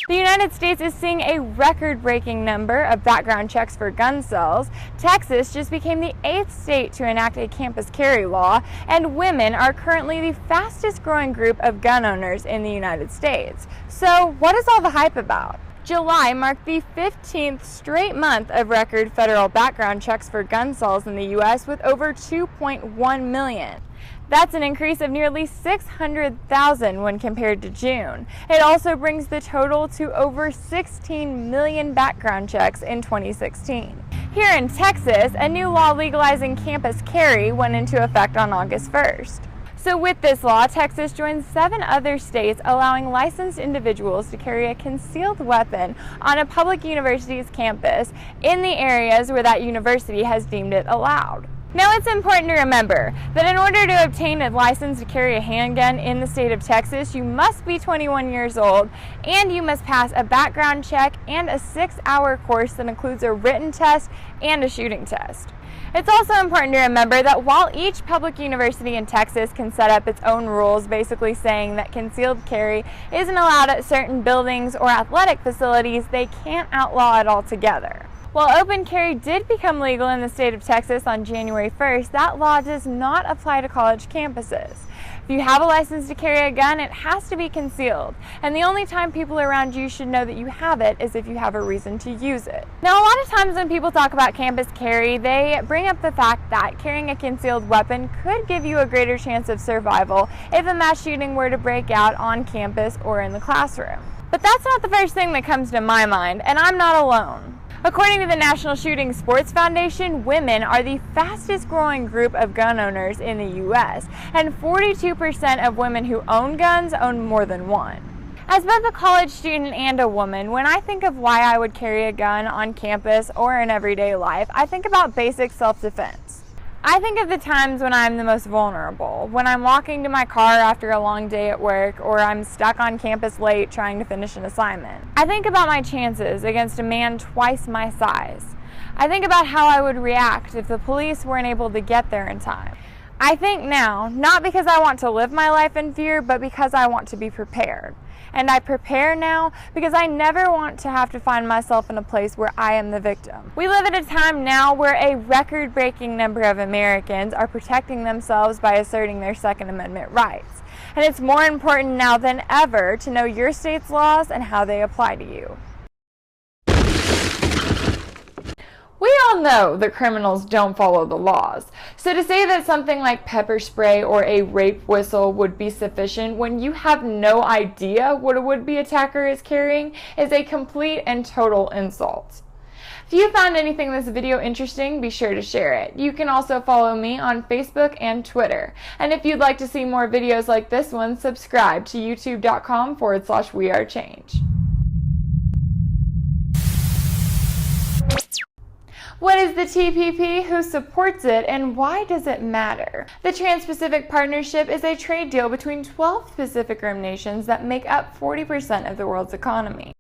The United States is seeing a record-breaking number of background checks for gun sales. Texas just became the 8th state to enact a campus carry law, and women are currently the fastest growing group of gun owners in the United States. So, what is all the hype about? July marked the 15th straight month of record federal background checks for gun sales in the U.S. with over 2.1 million. That's an increase of nearly 600,000 when compared to June. It also brings the total to over 16 million background checks in 2016. Here in Texas, a new law legalizing campus carry went into effect on August 1st. So with this law, Texas joins 7 other states allowing licensed individuals to carry a concealed weapon on a public university's campus in the areas where that university has deemed it allowed. Now, it's important to remember that in order to obtain a license to carry a handgun in the state of Texas, you must be 21 years old and you must pass a background check and a 6-hour course that includes a written test and a shooting test. It's also important to remember that while each public university in Texas can set up its own rules, basically saying that concealed carry isn't allowed at certain buildings or athletic facilities, they can't outlaw it altogether. While open carry did become legal in the state of Texas on January 1st, that law does not apply to college campuses. If you have a license to carry a gun, it has to be concealed, and the only time people around you should know that you have it is if you have a reason to use it. Now, a lot of times when people talk about campus carry, they bring up the fact that carrying a concealed weapon could give you a greater chance of survival if a mass shooting were to break out on campus or in the classroom. But that's not the first thing that comes to my mind, and I'm not alone. According to the National Shooting Sports Foundation, women are the fastest growing group of gun owners in the U.S., and 42% of women who own guns own more than one. As both a college student and a woman, when I think of why I would carry a gun on campus or in everyday life, I think about basic self-defense. I think of the times when I'm the most vulnerable, when I'm walking to my car after a long day at work, or I'm stuck on campus late trying to finish an assignment. I think about my chances against a man twice my size. I think about how I would react if the police weren't able to get there in time. I think now, not because I want to live my life in fear, but because I want to be prepared. And I prepare now because I never want to have to find myself in a place where I am the victim. We live at a time now where a record-breaking number of Americans are protecting themselves by asserting their Second Amendment rights. And it's more important now than ever to know your state's laws and how they apply to you. We all know that criminals don't follow the laws, so to say that something like pepper spray or a rape whistle would be sufficient when you have no idea what a would-be attacker is carrying is a complete and total insult. If you found anything in this video interesting, be sure to share it. You can also follow me on Facebook and Twitter. And if you'd like to see more videos like this one, subscribe to youtube.com/WeAreChange. What is the TPP, who supports it, and why does it matter? The Trans-Pacific Partnership is a trade deal between 12 Pacific Rim nations that make up 40% of the world's economy.